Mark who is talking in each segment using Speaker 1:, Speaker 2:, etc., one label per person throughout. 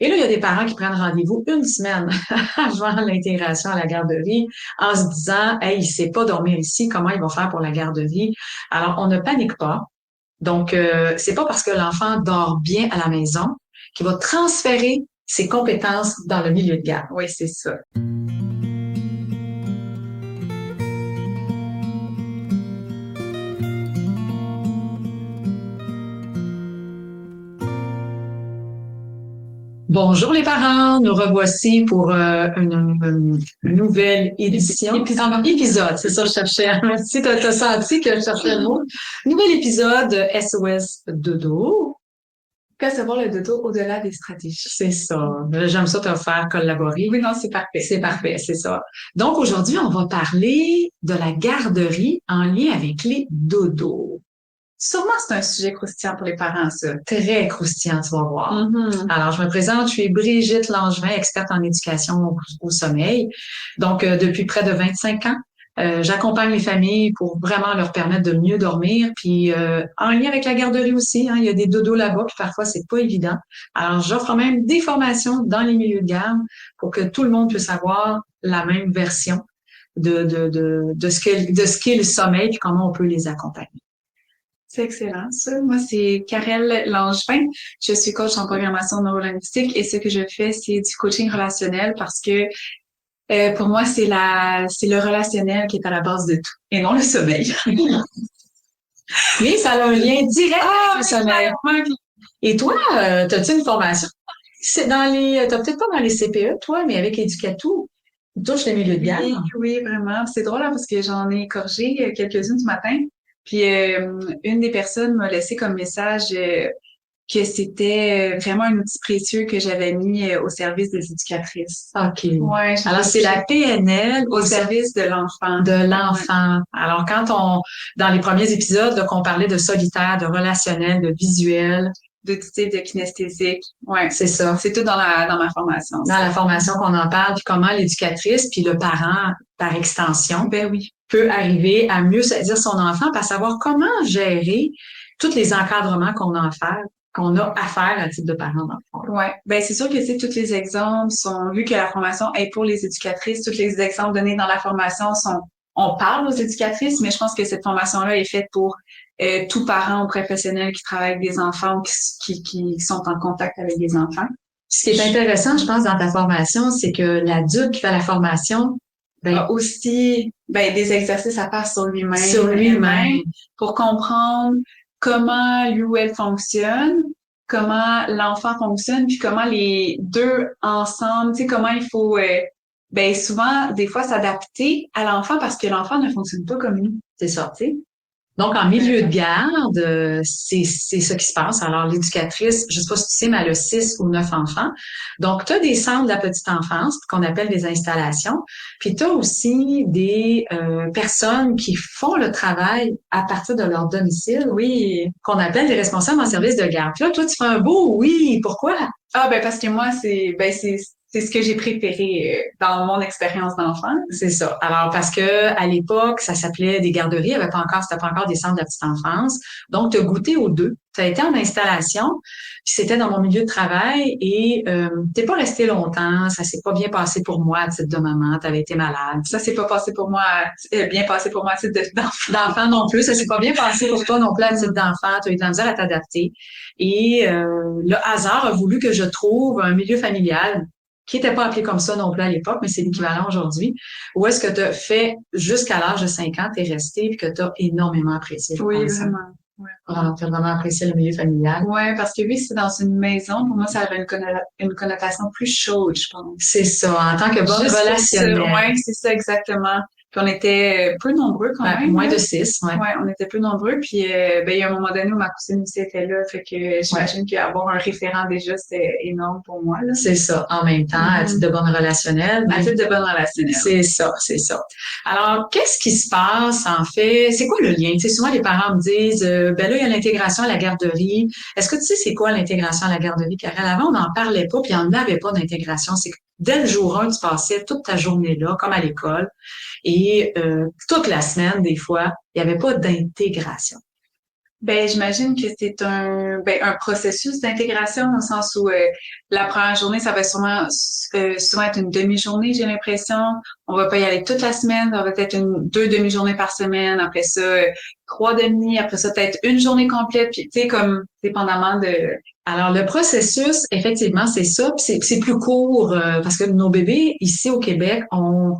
Speaker 1: Et là, il y a des parents qui prennent rendez-vous une semaine avant l'intégration à la garderie en se disant, hey, il sait pas dormir ici, comment il va faire pour la garderie? Alors, on ne panique pas. Donc, c'est pas parce que l'enfant dort bien à la maison qu'il va transférer ses compétences dans le milieu de garde.
Speaker 2: Oui, c'est ça.
Speaker 1: Bonjour les parents, nous revoici pour une nouvelle édition. Épisode, c'est ça que je cherchais. Si t'as senti que je cherchais le mot. Nouvel épisode SOS Dodo.
Speaker 2: Percevoir le dodo au-delà des stratégies.
Speaker 1: C'est ça. J'aime ça te faire collaborer.
Speaker 2: Oui, non, c'est parfait.
Speaker 1: C'est parfait, c'est ça. Donc aujourd'hui, on va parler de la garderie en lien avec les dodos.
Speaker 2: Sûrement, c'est un sujet croustillant pour les parents, ça.
Speaker 1: Très croustillant, tu vas voir.
Speaker 2: Mm-hmm.
Speaker 1: Alors, je me présente, je suis Brigitte Langevin, experte en éducation au sommeil. Donc, depuis près de 25 ans, j'accompagne les familles pour vraiment leur permettre de mieux dormir. Puis, en lien avec la garderie aussi, hein, il y a des dodos là-bas, puis parfois, c'est pas évident. Alors, j'offre même des formations dans les milieux de garde pour que tout le monde puisse avoir la même version de ce qu'est le sommeil, puis comment on peut les accompagner.
Speaker 2: C'est excellent, ça. Moi, c'est Karel Langevin. Je suis coach en programmation neurolinguistique et ce que je fais, c'est du coaching relationnel parce que pour moi, c'est le relationnel qui est à la base de tout et non le sommeil.
Speaker 1: Oui, ça a un lien direct avec le sommeil.
Speaker 2: Clairement.
Speaker 1: Et toi, as-tu une formation? C'est t'as peut-être pas dans les CPE, toi, mais avec Éducatou, tu touches les milieux de garde.
Speaker 2: Oui, oui, vraiment. C'est drôle hein, parce que j'en ai corrigé quelques-unes ce matin. Puis une des personnes m'a laissé comme message que c'était vraiment un outil précieux que j'avais mis au service des éducatrices.
Speaker 1: OK.
Speaker 2: Ouais,
Speaker 1: alors, c'est la PNL
Speaker 2: au service de l'enfant.
Speaker 1: De l'enfant. Ouais. Alors, dans les premiers épisodes, là, qu'on parlait de solitaire, de relationnel, de visuel,
Speaker 2: d'auditif, de kinesthésique.
Speaker 1: Ouais, c'est ça.
Speaker 2: C'est tout dans ma formation.
Speaker 1: Dans la formation qu'on en parle, puis comment l'éducatrice, puis le parent, par extension,
Speaker 2: ben oui,
Speaker 1: peut arriver à mieux saisir son enfant, à savoir comment gérer tous les encadrements qu'on a à faire à titre de parent d'enfant.
Speaker 2: Ouais, ben c'est sûr que tu sais tous les exemples sont vu que la formation est pour les éducatrices, tous les exemples donnés dans la formation sont on parle aux éducatrices, mais je pense que cette formation-là est faite pour tout parent ou professionnel qui travaille avec des enfants ou qui sont en contact avec des enfants.
Speaker 1: Ce qui est intéressant, je pense, dans ta formation, c'est que l'adulte qui fait la formation
Speaker 2: a aussi des exercices à faire sur
Speaker 1: lui-même
Speaker 2: pour comprendre comment lui ou elle fonctionne, comment l'enfant fonctionne, puis comment les deux ensemble, tu sais, comment il faut souvent, des fois, s'adapter à l'enfant parce que l'enfant ne fonctionne pas comme nous.
Speaker 1: C'est ça, tu sais. Donc, en milieu de garde, c'est ce qui se passe. Alors, l'éducatrice, je sais pas si tu sais, mais elle a 6 ou 9 enfants. Donc, tu as des centres de la petite enfance qu'on appelle des installations. Puis, tu as aussi des personnes qui font le travail à partir de leur domicile, oui, qu'on appelle des responsables en service de garde. Puis là, toi, tu fais un beau oui. Pourquoi?
Speaker 2: Ah, parce que moi, c'est ce que j'ai préféré dans mon expérience d'enfant.
Speaker 1: C'est ça. Alors, parce que à l'époque, ça s'appelait des garderies, c'était pas encore des centres de la petite enfance. Donc, tu as goûté aux deux. Tu as été en installation, puis c'était dans mon milieu de travail et t'es pas resté longtemps. Ça s'est pas bien passé pour moi à titre de maman. Tu avais été malade.
Speaker 2: Ça s'est pas passé pour moi, bien passé pour moi à titre
Speaker 1: d'enfant non plus. Ça s'est pas bien passé pour toi non plus à titre d'enfant. Tu as eu de la misère à t'adapter. Et le hasard a voulu que je trouve un milieu familial qui n'était pas appelé comme ça non plus à l'époque, mais c'est l'équivalent aujourd'hui, où est-ce que tu as fait jusqu'à l'âge de 5 ans, tu es resté et que tu as énormément apprécié.
Speaker 2: Oui, vraiment.
Speaker 1: Ouais. Tu as vraiment apprécié le milieu familial.
Speaker 2: Oui, parce que oui, c'est dans une maison. Pour moi, ça avait une connotation plus chaude, je pense.
Speaker 1: C'est ça, en tant que bonne relationnelle.
Speaker 2: Oui, c'est ça, exactement. Puis on était peu nombreux quand même.
Speaker 1: Moins de 6,
Speaker 2: ouais. Ouais, on était peu nombreux. Puis il y a un moment donné où ma cousine aussi était là, fait que j'imagine qu'avoir un référent déjà, c'était énorme pour moi. Là.
Speaker 1: C'est ça, en même temps, à titre de bonne relationnelle.
Speaker 2: À titre de bonne relationnelle.
Speaker 1: C'est ça, c'est ça. Alors, qu'est-ce qui se passe en fait? C'est quoi le lien? Tu sais, souvent les parents me disent là, il y a l'intégration à la garderie. Est-ce que tu sais c'est quoi l'intégration à la garderie, Karel? Avant, on n'en parlait pas, puis il n'y en avait pas d'intégration. C'est que dès le jour 1, tu passais toute ta journée là, comme à l'école. Et toute la semaine, des fois, il n'y avait pas d'intégration.
Speaker 2: Ben, j'imagine que c'est un processus d'intégration au sens où la première journée, ça va souvent être une demi-journée, j'ai l'impression. On va pas y aller toute la semaine, ça va peut-être deux demi-journées par semaine. Après ça, trois demi. Après ça, peut-être une journée complète. Puis, tu sais, comme dépendamment de.
Speaker 1: Alors, le processus, effectivement, c'est ça. Puis c'est plus court parce que nos bébés, ici au Québec, ont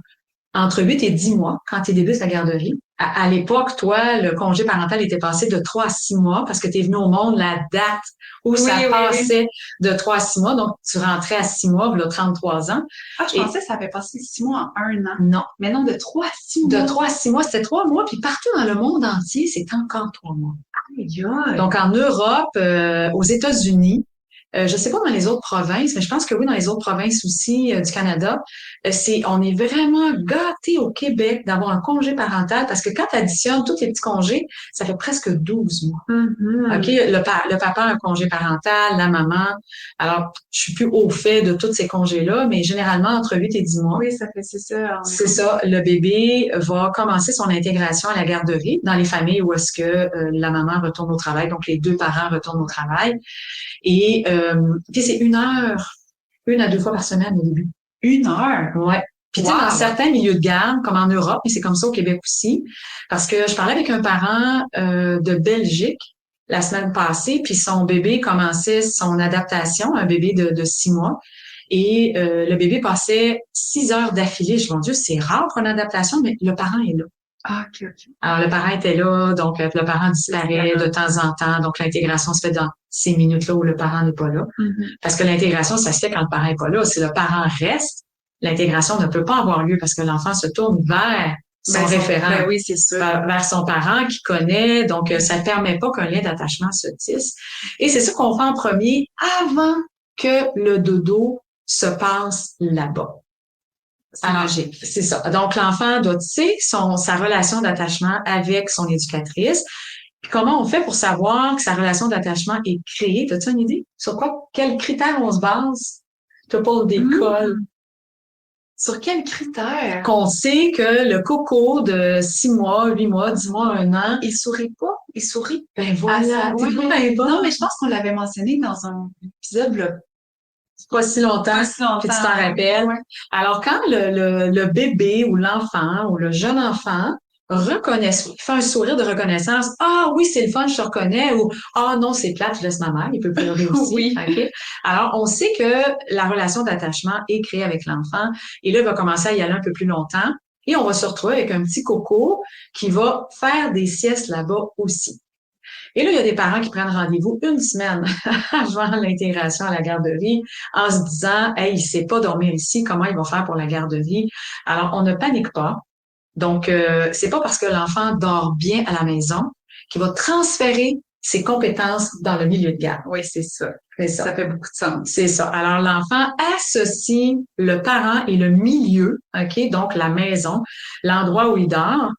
Speaker 1: entre 8 et 10 mois quand ils débutent la garderie. À l'époque, toi, le congé parental était passé de 3 à 6 mois parce que tu es venu au monde la date où ça
Speaker 2: Oui, oui.
Speaker 1: passait de 3 à 6 mois. Donc, tu rentrais à 6 mois, voilà 33 ans.
Speaker 2: Ah, je pensais que ça avait passé 6 mois en un an.
Speaker 1: Non.
Speaker 2: Mais non, de 3 à 6 mois.
Speaker 1: De 3 à 6 mois, c'était 3 mois. Puis partout dans le monde entier, c'est encore 3 mois.
Speaker 2: Aïe, aïe.
Speaker 1: Donc, en Europe, aux États-Unis, je sais pas dans les autres provinces, mais je pense que oui, dans les autres provinces aussi du Canada, on est vraiment gâtés au Québec d'avoir un congé parental parce que quand tu additionnes tous les petits congés, ça fait presque 12 mois. OK, le papa a un congé parental, la maman. Alors, je suis plus au fait de tous ces congés-là, mais généralement entre 8 et 10 mois.
Speaker 2: Oui, c'est ça.
Speaker 1: C'est ça, le bébé va commencer son intégration à la garderie dans les familles où est-ce que la maman retourne au travail, donc les deux parents retournent au travail. Et c'est 1 heure, 1 à 2 fois par semaine au début.
Speaker 2: 1 heure?
Speaker 1: Ouais. Puis tu sais, dans certains milieux de garde, comme en Europe, mais c'est comme ça au Québec aussi, parce que je parlais avec un parent de Belgique la semaine passée, puis son bébé commençait son adaptation, un bébé de 6 mois, et le bébé passait 6 heures d'affilée. Je dis, mon Dieu, c'est rare pour une adaptation, mais le parent est là.
Speaker 2: Ah, OK.
Speaker 1: Alors, le parent était là, donc le parent disparaît de temps en temps. Donc, l'intégration se fait dans ces minutes-là où le parent n'est pas là. Parce que l'intégration, ça se fait quand le parent n'est pas là. Si le parent reste, l'intégration ne peut pas avoir lieu parce que l'enfant se tourne vers son référent,
Speaker 2: oui, c'est sûr.
Speaker 1: vers son parent qui connaît. Donc, ça ne permet pas qu'un lien d'attachement se tisse. Et c'est ça qu'on fait en premier avant que le dodo se passe là-bas. Alors, c'est ça. Donc, l'enfant doit tisser sa relation d'attachement avec son éducatrice. Puis comment on fait pour savoir que sa relation d'attachement est créée? T'as-tu une idée? Sur quels critères on se base? T'as pas d'école.
Speaker 2: Sur quels critères?
Speaker 1: Qu'on sait que le coco de 6 mois, 8 mois, 10 mois, 1 an,
Speaker 2: il sourit pas. Il sourit.
Speaker 1: Ben voilà.
Speaker 2: Non, mais je pense qu'on l'avait mentionné dans un épisode, là.
Speaker 1: Pas si longtemps, que tu t'en rappelles. Ouais. Alors, quand le bébé ou l'enfant ou le jeune enfant fait un sourire de reconnaissance, ah oui, c'est le fun, je te reconnais, ou ah non, c'est plate, je laisse ma mère, il peut pleurer aussi.
Speaker 2: Oui.
Speaker 1: Okay? Alors, on sait que la relation d'attachement est créée avec l'enfant, et là, il va commencer à y aller un peu plus longtemps, et on va se retrouver avec un petit coco qui va faire des siestes là-bas aussi. Et là, il y a des parents qui prennent rendez-vous 1 semaine avant l'intégration à la garderie en se disant, hey, il sait pas dormir ici, comment il va faire pour la garderie? Alors, on ne panique pas. Donc, c'est pas parce que l'enfant dort bien à la maison qu'il va transférer ses compétences dans le milieu de garde.
Speaker 2: Oui, c'est ça.
Speaker 1: Ça
Speaker 2: fait beaucoup de sens.
Speaker 1: C'est ça. Alors, l'enfant associe le parent et le milieu, OK, donc la maison, l'endroit où il dort,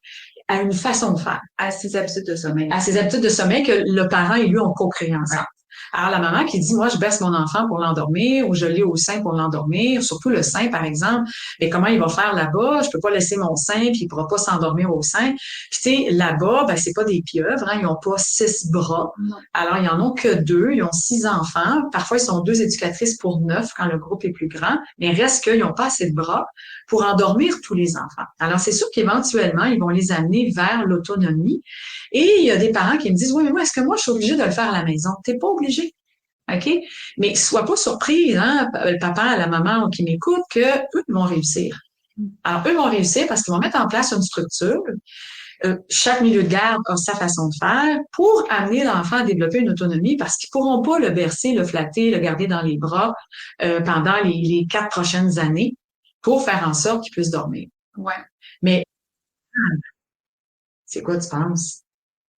Speaker 1: à une façon de faire.
Speaker 2: À ses habitudes de sommeil.
Speaker 1: À ses habitudes de sommeil que le parent et lui ont co-créé ensemble. Alors, la maman qui dit, moi, je baisse mon enfant pour l'endormir ou je l'ai au sein pour l'endormir, surtout le sein, par exemple, mais comment il va faire là-bas? Je peux pas laisser mon sein puis il pourra pas s'endormir au sein. Puis, tu sais, là-bas, ben, c'est pas des pieuvres, hein, ils ont pas 6 bras.
Speaker 2: Non.
Speaker 1: Alors, ils en ont que 2, ils ont 6 enfants. Parfois, ils sont 2 éducatrices pour 9 quand le groupe est plus grand, mais reste qu'ils n'ont pas assez de bras pour endormir tous les enfants. Alors, c'est sûr qu'éventuellement, ils vont les amener vers l'autonomie. Et il y a des parents qui me disent, oui, mais moi, est-ce que moi, je suis obligée de le faire à la maison? T'es pas obligé. OK? Mais sois pas surprise, hein, le papa, la maman qui m'écoute, que eux vont réussir. Alors, eux vont réussir parce qu'ils vont mettre en place une structure. Chaque milieu de garde a sa façon de faire pour amener l'enfant à développer une autonomie parce qu'ils pourront pas le bercer, le flatter, le garder dans les bras pendant les 4 prochaines années pour faire en sorte qu'il puisse dormir.
Speaker 2: Ouais.
Speaker 1: Mais c'est quoi tu penses?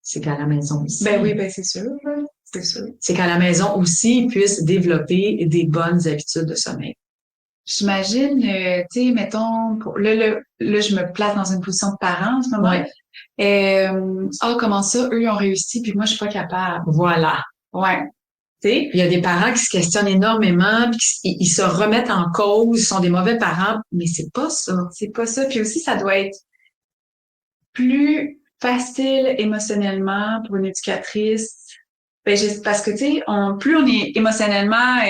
Speaker 1: C'est qu'à la maison aussi.
Speaker 2: Ben oui, ben c'est sûr. C'est sûr.
Speaker 1: C'est qu'à la maison aussi, ils puissent développer des bonnes habitudes de sommeil.
Speaker 2: J'imagine, tu sais, mettons, là, je me place dans une position de parent en ce moment.
Speaker 1: Ouais.
Speaker 2: Comment ça, eux, ils ont réussi, puis moi, je suis pas capable.
Speaker 1: Voilà.
Speaker 2: Ouais.
Speaker 1: Il y a des parents qui se questionnent énormément, puis ils se remettent en cause, ils sont des mauvais parents, mais c'est pas ça.
Speaker 2: C'est pas ça. Puis aussi, ça doit être plus facile émotionnellement pour une éducatrice? Ben, parce que, tu sais, plus on est émotionnellement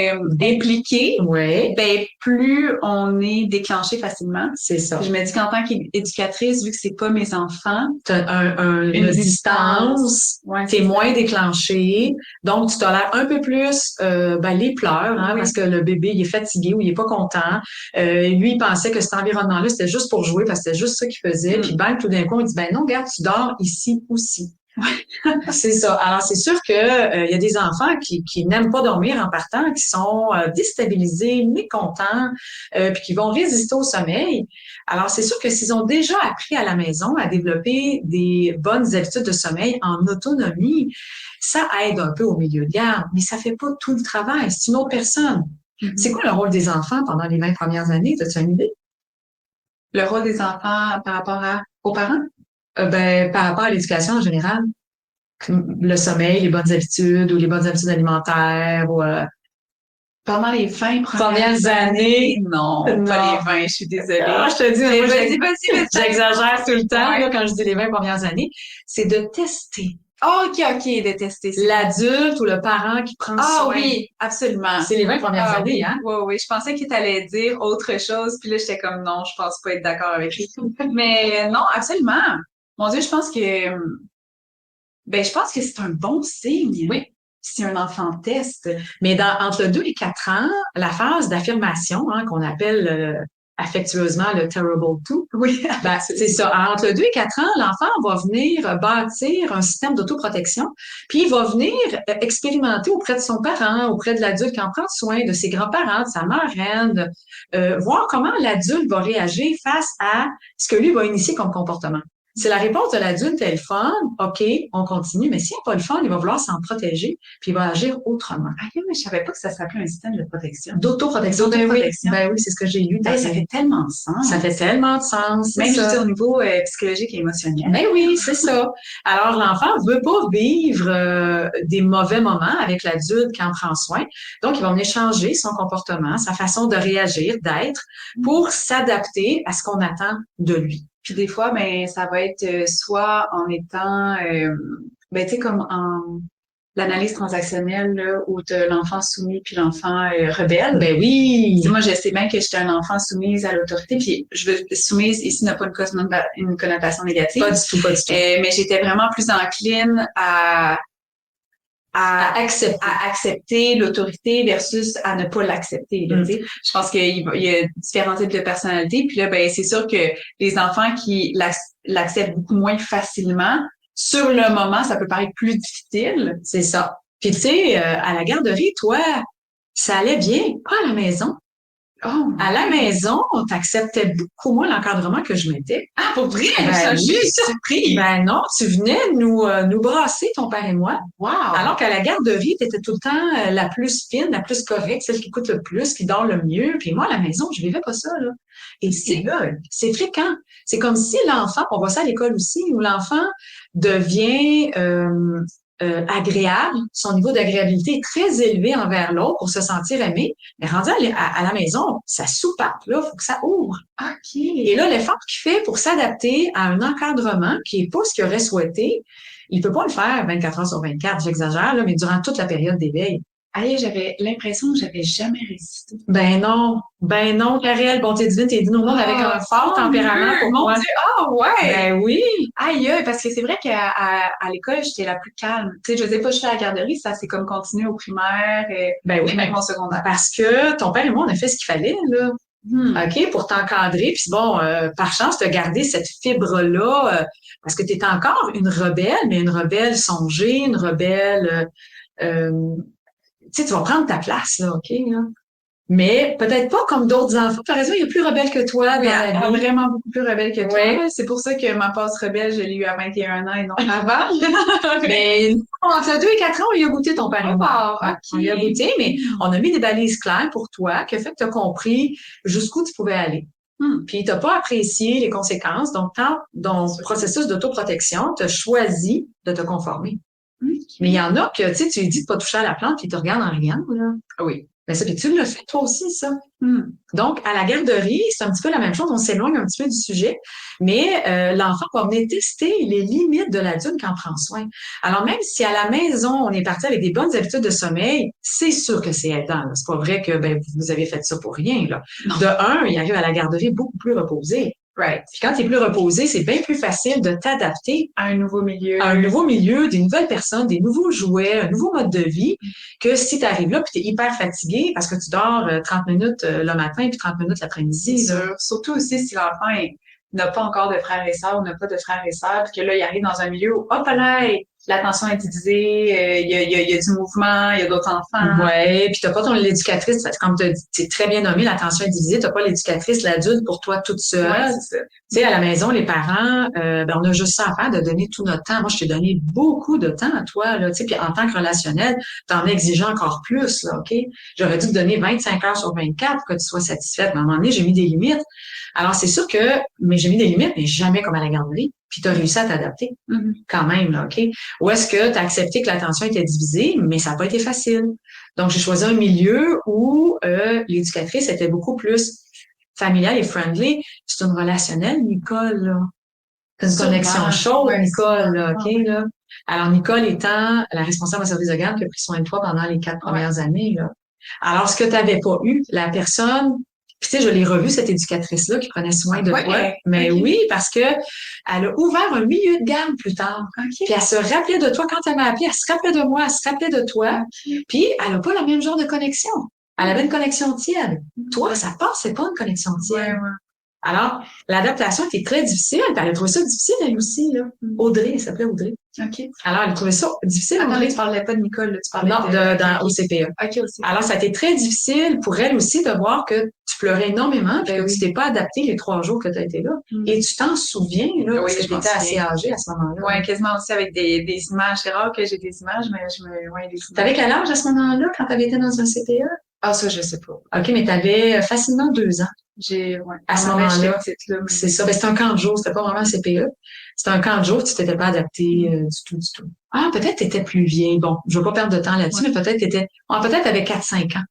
Speaker 2: impliqué,
Speaker 1: Oui,
Speaker 2: ben, plus on est déclenché facilement.
Speaker 1: c'est ça.
Speaker 2: Puis je me dis qu'en tant qu'éducatrice, vu que c'est pas mes enfants,
Speaker 1: T'as une distance,
Speaker 2: ouais,
Speaker 1: t'es moins déclenché, donc tu tolères un peu plus les pleurs, hein,
Speaker 2: oui.
Speaker 1: parce que le bébé il est fatigué ou il est pas content. Lui, il pensait que cet environnement-là, c'était juste pour jouer, parce que c'était juste ça qu'il faisait. Puis bang, tout d'un coup, il dit ben non, regarde, tu dors ici aussi. C'est ça. Alors, c'est sûr que il y a des enfants qui n'aiment pas dormir en partant, qui sont déstabilisés, mécontents, puis qui vont résister au sommeil. Alors, c'est sûr que s'ils ont déjà appris à la maison à développer des bonnes habitudes de sommeil en autonomie, ça aide un peu au milieu de garde, mais ça fait pas tout le travail. C'est une autre personne. C'est quoi le rôle des enfants pendant les 20 premières années? As-tu une idée?
Speaker 2: Le rôle des enfants par rapport aux parents?
Speaker 1: Par rapport à l'éducation en général. Le sommeil, les bonnes habitudes ou les bonnes habitudes alimentaires ou
Speaker 2: Pendant les 20
Speaker 1: premières années.
Speaker 2: Non, pas les 20, je suis désolée.
Speaker 1: Je te dis, moi,
Speaker 2: vas-y.
Speaker 1: j'exagère tout le temps
Speaker 2: Ouais.
Speaker 1: là, quand je dis les 20 premières années. C'est de tester.
Speaker 2: Oh, OK, de tester.
Speaker 1: L'adulte ou le parent qui prend
Speaker 2: Ah
Speaker 1: soin.
Speaker 2: oui, absolument.
Speaker 1: C'est les 20 premières années, hein?
Speaker 2: Oui. Je pensais qu'il t'allait dire autre chose, puis là, j'étais comme non, je pense pas être d'accord avec lui. Mais non, absolument. Mon Dieu, je pense que c'est un bon signe.
Speaker 1: Oui.
Speaker 2: Si un enfant teste.
Speaker 1: Mais entre 2 et 4 ans, la phase d'affirmation, hein, qu'on appelle affectueusement le terrible two.
Speaker 2: Oui.
Speaker 1: C'est ça. Entre 2 et 4 ans, l'enfant va venir bâtir un système d'autoprotection, puis il va venir expérimenter auprès de son parent, auprès de l'adulte qui en prend soin, de ses grands-parents, de sa marraine, voir comment l'adulte va réagir face à ce que lui va initier comme comportement. Si la réponse de l'adulte est le fun, OK, on continue, mais s'il n'y a pas le fun, il va vouloir s'en protéger, puis il va agir autrement.
Speaker 2: Ah oui, mais je savais pas que ça s'appelait un système de protection.
Speaker 1: D'autoprotection. Ben oui, c'est ce que j'ai lu.
Speaker 2: Ça fait tellement de sens.
Speaker 1: Ça fait tellement de sens.
Speaker 2: Même juste au niveau psychologique et émotionnel.
Speaker 1: Ben oui, c'est ça. Alors, l'enfant veut pas vivre des mauvais moments avec l'adulte qui en prend soin. Donc, il va venir changer son comportement, sa façon de réagir, d'être, pour s'adapter à ce qu'on attend de lui.
Speaker 2: Puis des fois, ça va être soit en étant, tu sais, comme en l'analyse transactionnelle, là, où t'as l'enfant soumis puis l'enfant rebelle.
Speaker 1: Ben oui!
Speaker 2: T'sais, moi, je sais bien que j'étais un enfant soumise à l'autorité, puis soumise ici n'a pas une connotation négative.
Speaker 1: Pas du tout.
Speaker 2: Mais j'étais vraiment plus encline à accepter l'autorité versus à ne pas l'accepter. Je pense qu'il y a différents types de personnalités. Puis là, c'est sûr que les enfants qui l'acceptent beaucoup moins facilement, sur le moment, ça peut paraître plus difficile.
Speaker 1: C'est ça. Puis tu sais, à la garderie, toi, ça allait bien, pas à la maison.
Speaker 2: Oh,
Speaker 1: à la maison, on t'acceptait beaucoup moins l'encadrement que je mettais.
Speaker 2: Ah, pour vrai?
Speaker 1: Ben,
Speaker 2: Je suis surpris.
Speaker 1: Ben non, tu venais nous brasser, ton père et moi.
Speaker 2: Wow.
Speaker 1: Alors qu'à la garderie, tu étais tout le temps la plus fine, la plus correcte, celle qui coûte le plus, qui dort le mieux. Puis moi, à la maison, je vivais pas ça, là. Et c'est fréquent. C'est comme si l'enfant, on voit ça à l'école aussi, où l'enfant devient agréable, son niveau d'agréabilité est très élevé envers l'autre pour se sentir aimé, mais rendu à la maison, ça soupape, là, faut que ça ouvre.
Speaker 2: OK.
Speaker 1: Et là, l'effort qu'il fait pour s'adapter à un encadrement qui est pas ce qu'il aurait souhaité, il peut pas le faire 24 heures sur 24, j'exagère, là, mais durant toute la période d'éveil.
Speaker 2: Allez, j'avais l'impression que j'avais jamais résisté.
Speaker 1: Ben non, Karel, bonté divine, t'es dit au monde avec un fort tempérament pour moi.
Speaker 2: Mon Dieu, ouais!
Speaker 1: Ben oui!
Speaker 2: Aïe, parce que c'est vrai qu'à l'école, j'étais la plus calme. Tu sais, je sais pas, je suis à la garderie, ça c'est comme continuer au primaire et même au secondaire.
Speaker 1: Parce que ton père et moi, on a fait ce qu'il fallait, là. OK, pour t'encadrer. Puis bon, par chance, tu as gardé cette fibre-là parce que tu es encore une rebelle, mais une rebelle songée, une rebelle... tu sais, tu vas prendre ta place, là, OK? Là. Mais peut-être pas comme d'autres enfants. Par exemple, il y a plus rebelle que toi dans la vie.
Speaker 2: Vraiment beaucoup plus rebelle que toi.
Speaker 1: Ouais.
Speaker 2: C'est pour ça que ma passe rebelle, je l'ai eue à 21 ans et non avant.
Speaker 1: Mais entre 2 et 4 ans, on y a goûté ton père et moi.
Speaker 2: Okay.
Speaker 1: On y a goûté, mais on a mis des balises claires pour toi qui a fait que tu as compris jusqu'où tu pouvais aller. Puis tu n'as pas apprécié les conséquences. Donc, dans ton processus d'autoprotection, tu as choisi de te conformer. Mais il y en a que, tu sais, tu lui dis de pas toucher à la plante, puis ils te regardent en riant, là.
Speaker 2: Oui.
Speaker 1: Ben ça, puis tu l'as fait toi aussi, ça.
Speaker 2: Hmm.
Speaker 1: Donc, à la garderie, c'est un petit peu la même chose. On s'éloigne un petit peu du sujet, mais l'enfant va venir tester les limites de l'adulte qui en prend soin. Alors, même si à la maison, on est parti avec des bonnes habitudes de sommeil, c'est sûr que c'est aidant. C'est pas vrai que vous avez fait ça pour rien. Là. De un, il arrive à la garderie beaucoup plus reposé.
Speaker 2: Right.
Speaker 1: Puis quand tu es plus reposé, c'est bien plus facile de t'adapter
Speaker 2: À un nouveau milieu.
Speaker 1: à un nouveau milieu, des nouvelles personnes, des nouveaux jouets, un nouveau mode de vie, que si tu arrives là puis tu es hyper fatigué parce que tu dors 30 minutes le matin puis 30 minutes l'après-midi.
Speaker 2: C'est sûr. Surtout aussi si l'enfant n'a pas encore de frères et sœurs ou n'a pas de frères et sœurs, puis que là, il arrive dans un milieu où, hop là, l'attention est divisée, il y a du mouvement, il y a d'autres enfants.
Speaker 1: Ouais, puis t'as pas l'éducatrice, comme tu très bien nommé, l'attention est divisée, t'as pas l'éducatrice, l'adulte pour toi toute seule.
Speaker 2: Ouais, c'est ça.
Speaker 1: Tu sais, à la maison, les parents, on a juste ça à faire de donner tout notre temps. Moi, je t'ai donné beaucoup de temps à toi, là, tu sais, puis en tant que relationnel, t'en as exigé encore plus, là, OK? J'aurais dû te donner 25 heures sur 24 pour que tu sois satisfaite. Mais à un moment donné, j'ai mis des limites. Alors, c'est sûr mais j'ai mis des limites, mais jamais comme à la garderie. Puis tu as réussi à t'adapter, quand même, là, OK? Ou est-ce que tu as accepté que l'attention était divisée, mais ça n'a pas été facile. Donc, j'ai choisi un milieu où l'éducatrice était beaucoup plus familiale et friendly. C'est une relationnelle, Nicole, là. C'est une connexion chaude, ouais, Nicole, là, OK, là. Alors, Nicole étant la responsable en service de garde qui a pris soin de toi pendant les 4 premières années, là. Alors, ce que tu n'avais pas eu, la personne... Puis, tu sais, je l'ai revue, cette éducatrice-là, qui prenait soin de toi. Mais oui, parce que elle a ouvert un milieu de garde plus tard. Puis, elle se rappelait de toi quand elle m'a appelé. Elle se rappelait de moi, elle se rappelait de toi. Puis, elle n'a pas le même genre de connexion. Elle avait une connexion tiède. Toi, ça passe, c'est pas une connexion tiède. Alors, l'adaptation était très difficile. Elle a trouvé ça difficile, elle aussi, là. Audrey, elle s'appelait Audrey.
Speaker 2: OK.
Speaker 1: Alors, elle a trouvé ça difficile.
Speaker 2: Attends,
Speaker 1: Audrey.
Speaker 2: tu parlais pas de Nicole, là, tu parlais
Speaker 1: au CPE.
Speaker 2: OK, aussi.
Speaker 1: Alors, ça a été très difficile pour elle aussi de voir que tu pleurais énormément puis que tu t'es pas adapté les 3 jours que tu as été là. Et tu t'en souviens, là, parce que tu étais assez âgée à ce moment-là.
Speaker 2: Oui, quasiment aussi avec des images. C'est rare que j'ai des images, mais
Speaker 1: T'avais quel âge à ce moment-là quand tu avais été dans un CPE?
Speaker 2: Ah, ça, je sais pas.
Speaker 1: OK, mais tu avais facilement 2 ans. À ce moment-là, c'est ça. Ben, c'était un camp de jour, c'était pas vraiment un CPE. C'était un camp de jour, tu t'étais pas adapté du tout. Ah, peut-être tu étais plus vieille. Bon, je veux pas perdre de temps là-dessus, mais peut-être peut-être avec 4-5 ans.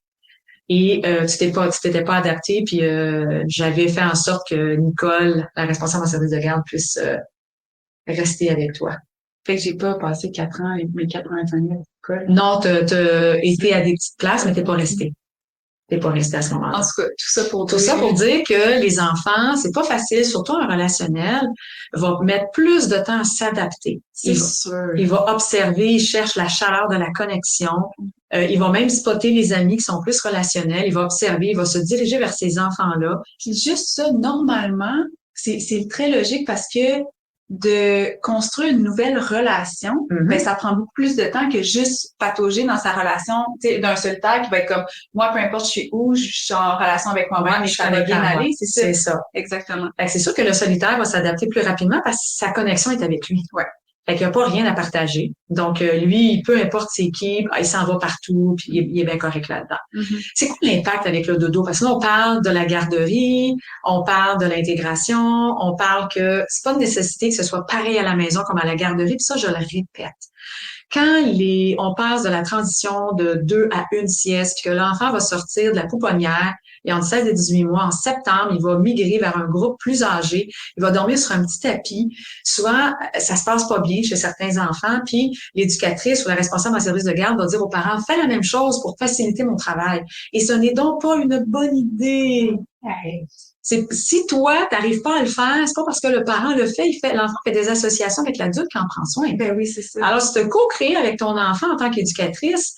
Speaker 1: Et tu t'étais pas adapté, puis j'avais fait en sorte que Nicole, la responsable en service de garde, puisse rester avec toi.
Speaker 2: Fait que j'ai pas passé 4 ans et mes 4 ans à l'école.
Speaker 1: Non, t'as été à des petites classes, mais t'es pas resté. T'es pas resté à ce moment-là.
Speaker 2: En tout cas, tout
Speaker 1: ça pour dire que les enfants, c'est pas facile, surtout un relationnel, va mettre plus de temps à s'adapter.
Speaker 2: C'est sûr.
Speaker 1: Il va observer, il cherche la chaleur de la connexion. Il va même spotter les amis qui sont plus relationnels. Il va observer, il va se diriger vers ces enfants-là.
Speaker 2: Puis juste ça, normalement, c'est très logique parce que de construire une nouvelle relation, ben ça prend beaucoup plus de temps que juste patauger dans sa relation, tu sais, d'un seul temps qui va être comme moi, peu importe je suis où, je suis en relation avec moi-même et ça va bien aller.
Speaker 1: C'est ça.
Speaker 2: Exactement.
Speaker 1: C'est sûr que le solitaire va s'adapter plus rapidement parce que sa connexion est avec lui.
Speaker 2: Ouais.
Speaker 1: Fait qu'il n'y a pas rien à partager. Donc, lui, peu importe c'est qui, il s'en va partout, puis il est bien correct là-dedans. C'est quoi l'impact avec le dodo? Parce que là, on parle de la garderie, on parle de l'intégration, on parle que c'est pas une nécessité que ce soit pareil à la maison comme à la garderie, puis ça, je le répète. Quand on passe de la transition de 2 à 1 sieste, puis que l'enfant va sortir de la pouponnière, et entre 16 et 18 mois, en septembre, il va migrer vers un groupe plus âgé. Il va dormir sur un petit tapis. Souvent, ça se passe pas bien chez certains enfants. Puis, l'éducatrice ou la responsable en service de garde va dire aux parents, fais la même chose pour faciliter mon travail. Et ce n'est donc pas une bonne idée. Si toi, t'arrives pas à le faire, c'est pas parce que le parent le fait, l'enfant fait des associations avec l'adulte qui en prend soin.
Speaker 2: Ben oui, c'est ça.
Speaker 1: Alors, si tu co-créer avec ton enfant en tant qu'éducatrice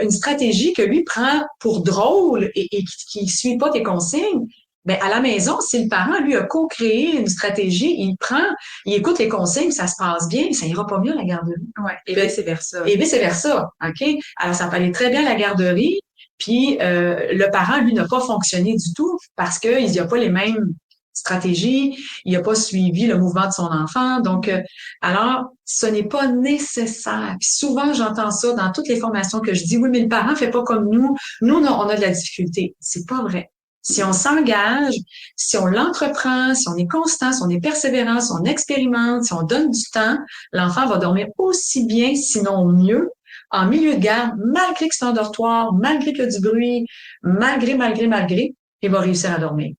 Speaker 1: une stratégie que lui prend pour drôle et qui suit pas tes consignes, ben à la maison, si le parent, lui, a co-créé une stratégie, il écoute les consignes, ça se passe bien, ça ira pas mieux à la garderie.
Speaker 2: Ouais, et vice-versa.
Speaker 1: Et vice-versa, OK? Alors, ça peut aller très bien à la garderie, puis le parent, lui, n'a pas fonctionné du tout parce qu'il n'y a pas les mêmes stratégies, il n'a pas suivi le mouvement de son enfant. Donc, alors, ce n'est pas nécessaire. Puis souvent, j'entends ça dans toutes les formations que je dis, oui, mais le parent fait pas comme nous. Nous, on a de la difficulté. C'est pas vrai. Si on s'engage, si on l'entreprend, si on est constant, si on est persévérant, si on expérimente, si on donne du temps, l'enfant va dormir aussi bien, sinon mieux, en milieu de garde, malgré que c'est un dortoir, malgré qu'il y a du bruit, malgré, il va réussir à dormir.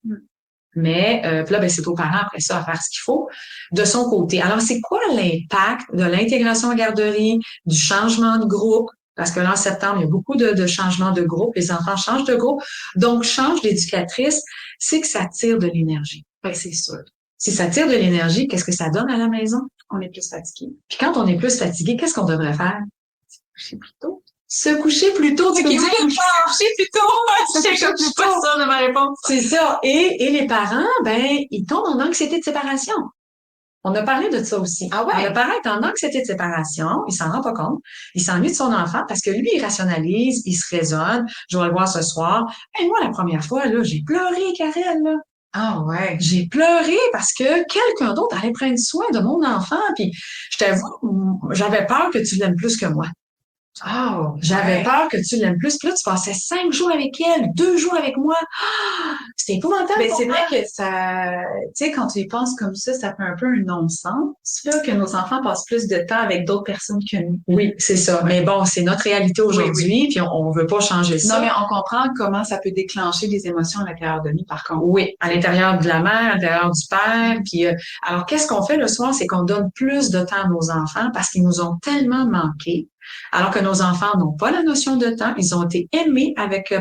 Speaker 1: Mais puis là, ben, c'est aux parents après ça à faire ce qu'il faut de son côté. Alors, c'est quoi l'impact de l'intégration en garderie, du changement de groupe? Parce que là, en septembre, il y a beaucoup de changements de groupe. Les enfants changent de groupe. Donc, change d'éducatrice, c'est que ça tire de l'énergie.
Speaker 2: Oui, c'est sûr.
Speaker 1: Si ça tire de l'énergie, qu'est-ce que ça donne à la maison?
Speaker 2: On est plus fatigué.
Speaker 1: Puis quand on est plus fatigué, qu'est-ce qu'on devrait faire?
Speaker 2: Se coucher plus tôt.
Speaker 1: Se coucher plus tôt.
Speaker 2: Tu peux dire se coucher plus tôt. Je suis pas sûre de ma réponse.
Speaker 1: C'est ça. Et les parents, ben, ils tombent en anxiété de séparation. On a parlé de ça aussi.
Speaker 2: Ah ouais?
Speaker 1: Le parent est en anxiété de séparation, il s'en rend pas compte, il s'ennuie de son enfant parce que lui, il rationalise, il se raisonne. Je vais le voir ce soir. Et moi, la première fois, là, j'ai pleuré, Karel, là.
Speaker 2: Ah ouais.
Speaker 1: J'ai pleuré parce que quelqu'un d'autre allait prendre soin de mon enfant. Puis, je t'avoue, j'avais peur que tu l'aimes plus que moi. J'avais peur que tu l'aimes plus. Puis là, tu passais 5 jours avec elle, 2 jours avec moi. Ah, c'était épouvantable.
Speaker 2: Mais c'est vrai que ça, tu sais, quand tu y penses comme ça fait un peu un non-sens, là, que nos enfants passent plus de temps avec d'autres personnes que nous.
Speaker 1: Oui, c'est ça. Mais bon, c'est notre réalité aujourd'hui,
Speaker 2: oui.
Speaker 1: Puis on veut pas changer ça.
Speaker 2: Non, mais on comprend comment ça peut déclencher des émotions à l'intérieur de nous, par contre.
Speaker 1: Oui, à l'intérieur de la mère, à l'intérieur du père. Puis, alors, qu'est-ce qu'on fait le soir? C'est qu'on donne plus de temps à nos enfants parce qu'ils nous ont tellement manqué. Alors que nos enfants n'ont pas la notion de temps, ils ont été aimés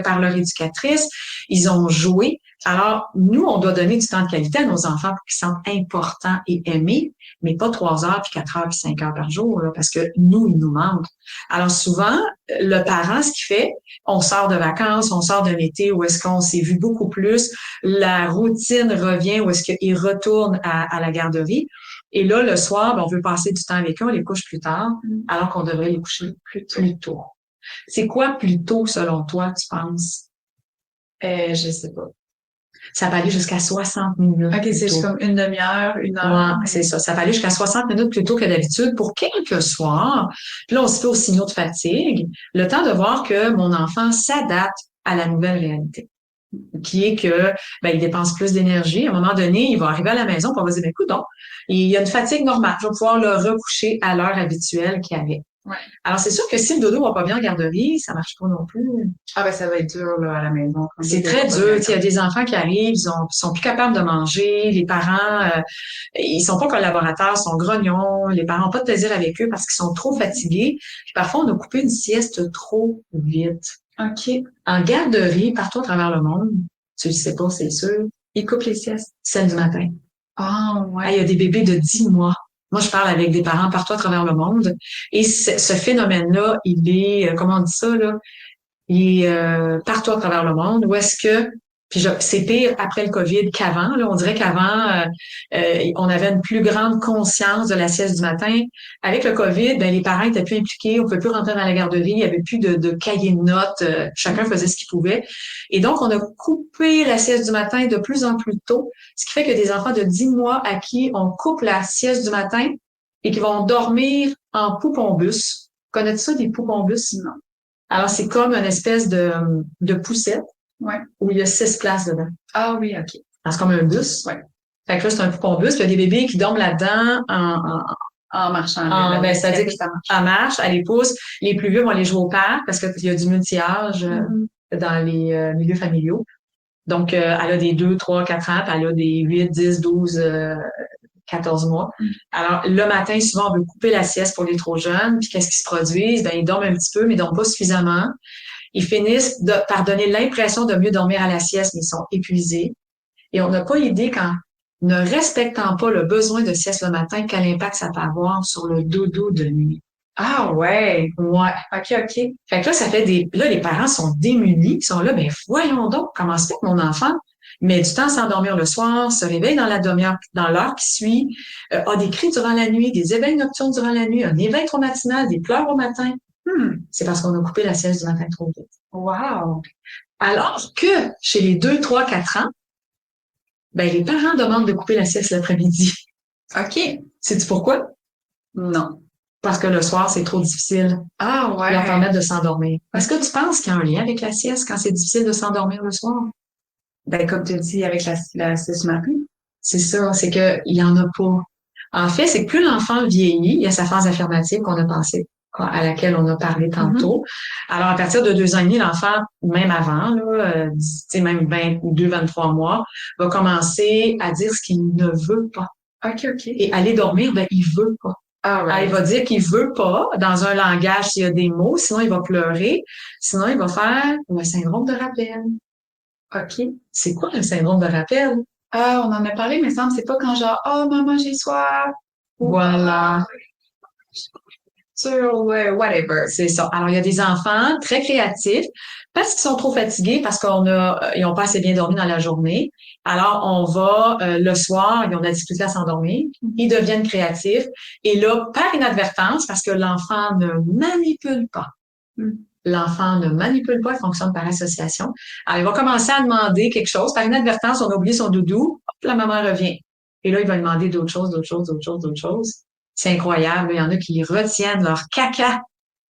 Speaker 1: par leur éducatrice, ils ont joué. Alors, nous, on doit donner du temps de qualité à nos enfants pour qu'ils se sentent importants et aimés, mais pas 3 heures, puis 4 heures, puis 5 heures par jour, là, parce que nous, ils nous manquent. Alors, souvent, le parent, ce qu'il fait, on sort de vacances, on sort d'un été où est-ce qu'on s'est vu beaucoup plus, la routine revient où est-ce qu'il retourne à la garderie. Et là, le soir, ben, on veut passer du temps avec eux, on les couche plus tard, alors qu'on devrait les coucher plus tôt. C'est quoi plus tôt, selon toi, tu penses?
Speaker 2: Je sais pas.
Speaker 1: Ça peut aller jusqu'à 60 minutes.
Speaker 2: OK, c'est comme une demi-heure, 1 heure.
Speaker 1: Ouais, c'est ça. Ça peut aller jusqu'à 60 minutes plus tôt que d'habitude pour quelques soirs. Puis là, on se fait aux signaux de fatigue. Le temps de voir que mon enfant s'adapte à la nouvelle réalité, qui est que ben, il dépense plus d'énergie. À un moment donné, il va arriver à la maison, puis on va se dire, ben, écoute donc, il y a une fatigue normale. Je vais pouvoir le recoucher à l'heure habituelle qu'il avait.
Speaker 2: Ouais.
Speaker 1: Alors, c'est sûr que si le dodo va pas bien en garderie, ça marche pas non plus.
Speaker 2: Ah, ben, ça va être dur, là, à la maison.
Speaker 1: C'est très dur. Il y a des enfants qui arrivent, sont plus capables de manger. Les parents, ils sont pas collaborateurs, sont grognons. Les parents n'ont pas de plaisir avec eux parce qu'ils sont trop fatigués. Puis parfois, on a coupé une sieste trop vite.
Speaker 2: OK.
Speaker 1: En garderie, partout à travers le monde, tu le sais pas, c'est sûr, ils coupent les siestes, celle du matin.
Speaker 2: Ah, ouais.
Speaker 1: Il y a des bébés de 10 mois. Moi, je parle avec des parents partout à travers le monde. Et ce phénomène-là, il est, comment on dit ça, là? Il est partout à travers le monde. Où est-ce que, puis c'est pire après le COVID qu'avant, là. On dirait qu'avant, on avait une plus grande conscience de la sieste du matin. Avec le COVID, ben, les parents étaient plus impliqués. On ne pouvait plus rentrer dans la garderie. Il n'y avait plus de cahier de notes. Chacun faisait ce qu'il pouvait. Et donc, on a coupé la sieste du matin de plus en plus tôt. Ce qui fait que des enfants de 10 mois à qui on coupe la sieste du matin et qui vont dormir en poupon-bus. Connais-tu ça, des poupon-bus?
Speaker 2: Non.
Speaker 1: Alors, c'est comme une espèce de poussette où il y a 6 places dedans.
Speaker 2: Ah oui, OK.
Speaker 1: Alors, c'est comme un bus.
Speaker 2: Ouais.
Speaker 1: Fait que là, c'est un poupon-bus. Puis il y a des bébés qui dorment là-dedans
Speaker 2: En marchant.
Speaker 1: ben, c'est-à-dire qu'en marche, à les pousse. Les plus vieux vont aller jouer au parc parce qu'il y a du multi-âge dans les milieux familiaux. Donc, elle a des 2, 3, 4 ans, puis elle a des 8, 10, 12, 14 mois. Alors, le matin, souvent, on veut couper la sieste pour les trop jeunes. Puis, qu'est-ce qui se produit? Ben, ils dorment un petit peu, mais ils dorment pas suffisamment. Ils finissent par donner l'impression de mieux dormir à la sieste, mais ils sont épuisés. Et on n'a pas idée qu'en ne respectant pas le besoin de sieste le matin, quel impact ça peut avoir sur le dodo de nuit.
Speaker 2: Ah ouais.
Speaker 1: Ouais.
Speaker 2: OK.
Speaker 1: Fait que là, ça fait là, les parents sont démunis. Ils sont là, ben, voyons donc, comment se fait que mon enfant met du temps à s'endormir le soir, se réveille dans l'heure qui suit, a des cris durant la nuit, des éveils nocturnes durant la nuit, un éveil trop matinal, des pleurs au matin. C'est parce qu'on a coupé la sieste du matin trop vite.
Speaker 2: Wow!
Speaker 1: Alors que chez les 2, 3, 4 ans, ben, les parents demandent de couper la sieste l'après-midi.
Speaker 2: OK.
Speaker 1: Sais-tu pourquoi?
Speaker 2: Non.
Speaker 1: Parce que le soir, c'est trop difficile.
Speaker 2: Ah ouais.
Speaker 1: Leur permettre de s'endormir. Est-ce que tu penses qu'il y a un lien avec la sieste quand c'est difficile de s'endormir le soir?
Speaker 2: Ben, comme tu dis, avec la sieste du matin.
Speaker 1: C'est ça, c'est que il y en a pas. En fait, c'est que plus l'enfant vieillit, il y a sa phase affirmative qu'on a passée. à laquelle on a parlé tantôt. Alors, à partir de 2 ans et demi, l'enfant, même avant, là, tu sais, même 22, 23 mois, va commencer à dire ce qu'il ne veut pas.
Speaker 2: OK, OK.
Speaker 1: Et aller dormir, ben, il veut pas.
Speaker 2: Right.
Speaker 1: Il va dire qu'il veut pas dans un langage s'il y a des mots, sinon il va pleurer, sinon il va faire le syndrome de rappel.
Speaker 2: OK.
Speaker 1: C'est quoi le syndrome de rappel?
Speaker 2: Ah, on en a parlé, mais il me semble que c'est pas quand genre, oh, maman, j'ai soif.
Speaker 1: Voilà.
Speaker 2: Sur whatever.
Speaker 1: C'est ça. Alors, il y a des enfants très créatifs parce qu'ils sont trop fatigués, parce ils ont pas assez bien dormi dans la journée. Alors, on va, le soir, ils ont de la difficulté à s'endormir. Ils deviennent créatifs. Et là, par inadvertance, parce que l'enfant ne manipule pas. L'enfant ne manipule pas, il fonctionne par association. Alors, il va commencer à demander quelque chose. Par inadvertance, on a oublié son doudou. Hop, la maman revient. Et là, il va demander d'autres choses, d'autres choses, d'autres choses, d'autres choses. C'est incroyable. Il y en a qui retiennent leur caca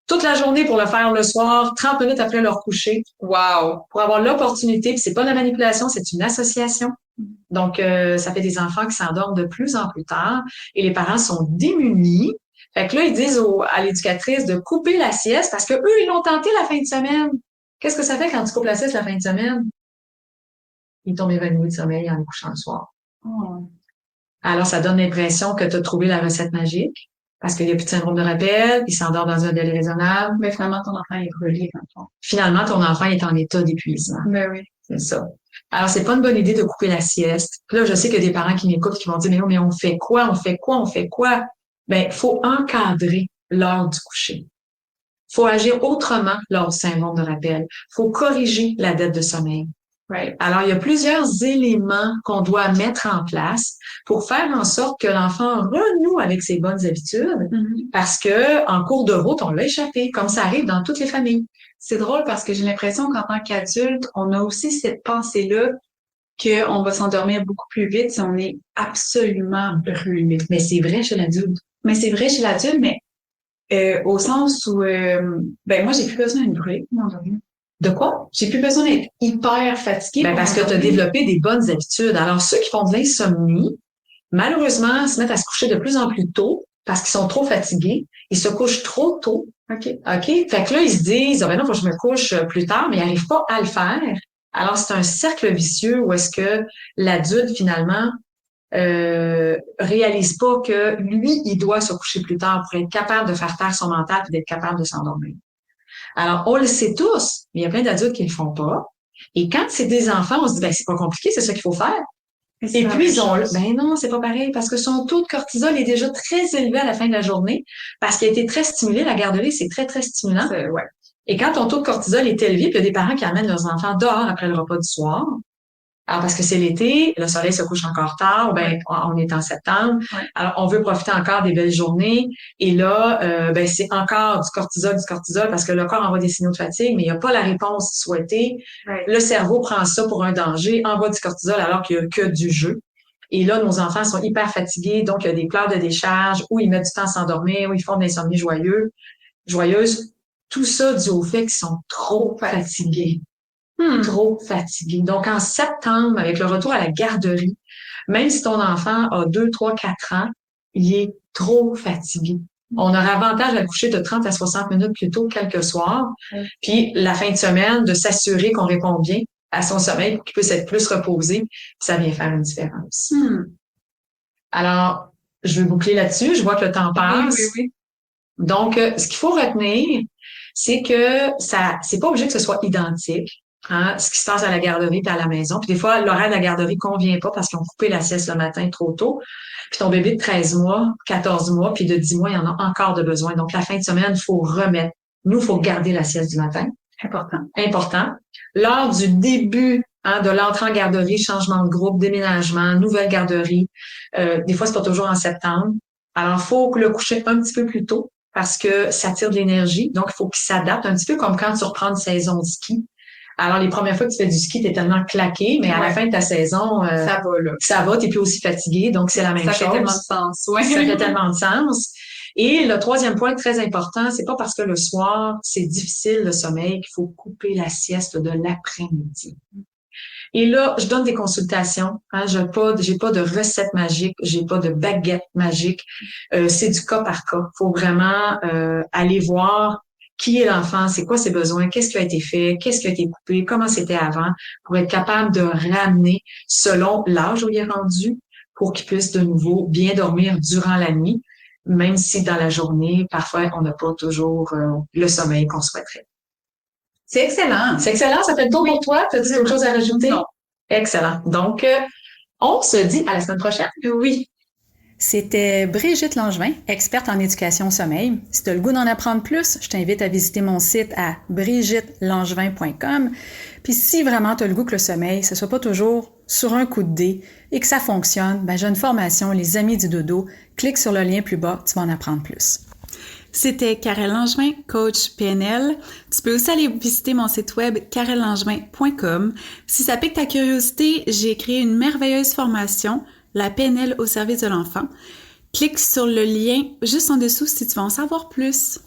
Speaker 1: toute la journée pour le faire le soir, 30 minutes après leur coucher. Wow! Pour avoir l'opportunité, puis c'est pas de la manipulation, c'est une association. Donc, ça fait des enfants qui s'endorment de plus en plus tard et les parents sont démunis. Fait que là, ils disent à l'éducatrice de couper la sieste parce que eux, ils l'ont tenté la fin de semaine. Qu'est-ce que ça fait quand tu coupes la sieste la fin de semaine? Ils tombent évanouis de sommeil en les couchant le soir.
Speaker 2: Oh.
Speaker 1: Alors, ça donne l'impression que tu as trouvé la recette magique parce qu'il n'y a plus de syndrome de rappel, il s'endort dans un délai raisonnable.
Speaker 2: Mais finalement, ton enfant est relié, dans le fond.
Speaker 1: Finalement, ton enfant est en état d'épuisement.
Speaker 2: Ben oui.
Speaker 1: C'est ça. Alors, c'est pas une bonne idée de couper la sieste. Puis là, je sais qu'il y a des parents qui m'écoutent qui vont dire, mais on fait quoi? On fait quoi? On fait quoi? Ben, faut encadrer l'heure du coucher. Faut agir autrement lors du syndrome de rappel. Faut corriger la dette de sommeil.
Speaker 2: Right.
Speaker 1: Alors, il y a plusieurs éléments qu'on doit mettre en place pour faire en sorte que l'enfant renoue avec ses bonnes habitudes, parce que en cours de route, on l'a échappé, comme ça arrive dans toutes les familles.
Speaker 2: C'est drôle parce que j'ai l'impression qu'en tant qu'adulte, on a aussi cette pensée-là qu'on va s'endormir beaucoup plus vite si on est absolument brûlé.
Speaker 1: Mais c'est vrai chez l'adulte.
Speaker 2: Mais c'est vrai chez l'adulte, mais au sens où, ben moi, j'ai plus besoin d'être brûlée pour m'endormir.
Speaker 1: De quoi?
Speaker 2: J'ai plus besoin d'être hyper fatiguée.
Speaker 1: Ben parce que tu as développé des bonnes habitudes. Alors, ceux qui font de l'insomnie, malheureusement, se mettent à se coucher de plus en plus tôt parce qu'ils sont trop fatigués. Ils se couchent trop tôt.
Speaker 2: OK.
Speaker 1: Fait que là, ils se disent, ben non, faut que je me couche plus tard, mais ils n'arrivent pas à le faire. Alors, c'est un cercle vicieux où est-ce que l'adulte, finalement, réalise pas que lui, il doit se coucher plus tard pour être capable de faire taire son mental et d'être capable de s'endormir. Alors, on le sait tous, mais il y a plein d'adultes qui le font pas. Et quand c'est des enfants, on se dit, ben, c'est pas compliqué, c'est ça qu'il faut faire. Et puis, ils ont, ben non, c'est pas pareil, parce que son taux de cortisol est déjà très élevé à la fin de la journée, parce qu'il a été très stimulé. La garderie, c'est très, très stimulant.
Speaker 2: Ouais.
Speaker 1: Et quand ton taux de cortisol est élevé, puis il y a des parents qui amènent leurs enfants dehors après le repas du soir, alors parce que c'est l'été, le soleil se couche encore tard, ben on est en septembre, alors on veut profiter encore des belles journées, et là, ben c'est encore du cortisol parce que le corps envoie des signaux de fatigue, mais il n'y a pas la réponse souhaitée. Le cerveau prend ça pour un danger, envoie du cortisol alors qu'il n'y a que du jeu. Et là, nos enfants sont hyper fatigués, donc il y a des pleurs de décharge, où ils mettent du temps à s'endormir, où ils font de l'insomnie joyeuse. Tout ça dû au fait qu'ils sont trop fatigués. Trop fatigués. Donc, en septembre, avec le retour à la garderie, même si ton enfant a 2, 3, 4 ans, il est trop fatigué. On aura avantage à coucher de 30 à 60 minutes plus tôt quelques soirs. Puis, la fin de semaine, de s'assurer qu'on répond bien à son sommeil pour qu'il puisse être plus reposé. Puis ça vient faire une différence. Alors, je vais boucler là-dessus. Je vois que le temps passe.
Speaker 2: Oui.
Speaker 1: Donc, ce qu'il faut retenir, c'est que c'est pas obligé que ce soit identique. Ce qui se passe à la garderie et à la maison. Puis des fois, l'horaire de la garderie convient pas parce qu'ils ont coupé la sieste le matin trop tôt. Puis ton bébé de 13 mois, 14 mois, puis de 10 mois, il y en a encore de besoin. Donc, la fin de semaine, il faut remettre. Nous, il faut garder la sieste du matin. Important. Lors du début de l'entrée en garderie, changement de groupe, déménagement, nouvelle garderie, des fois, c'est pas toujours en septembre. Alors, il faut le coucher un petit peu plus tôt parce que ça tire de l'énergie. Donc, il faut qu'il s'adapte un petit peu comme quand tu reprends une saison de ski. Alors, les premières fois que tu fais du ski, t'es tellement claqué, mais à la fin de ta saison, ça va, t'es plus aussi fatigué, donc c'est la même chose.
Speaker 2: Ça fait tellement de sens,
Speaker 1: Ça fait tellement de sens. Et le troisième point très important, c'est pas parce que le soir, c'est difficile le sommeil qu'il faut couper la sieste de l'après-midi. Et là, je donne des consultations. Hein, j'ai pas de recette magique, j'ai pas de baguette magique. C'est du cas par cas. Faut vraiment aller voir qui est l'enfant, c'est quoi ses besoins, qu'est-ce qui a été fait, qu'est-ce qui a été coupé, comment c'était avant, pour être capable de ramener selon l'âge où il est rendu, pour qu'il puisse de nouveau bien dormir durant la nuit, même si dans la journée, parfois, on n'a pas toujours le sommeil qu'on souhaiterait.
Speaker 2: C'est excellent.
Speaker 1: C'est excellent, ça fait le tour pour toi. Tu as quelque chose à rajouter?
Speaker 2: Non.
Speaker 1: Excellent. Donc, on se dit à la semaine prochaine.
Speaker 2: Oui.
Speaker 3: C'était Brigitte Langevin, experte en éducation au sommeil. Si tu as le goût d'en apprendre plus, je t'invite à visiter mon site à brigittelangevin.com. Puis si vraiment tu as le goût que le sommeil, ce soit pas toujours sur un coup de dé et que ça fonctionne, j'ai une formation, Les Amis du Dodo. Clique sur le lien plus bas, tu vas en apprendre plus.
Speaker 2: C'était Karel Langevin, coach PNL. Tu peux aussi aller visiter mon site web karellangevin.com. Si ça pique ta curiosité, j'ai créé une merveilleuse formation, la PNL au service de l'enfant. Clique sur le lien juste en dessous si tu veux en savoir plus.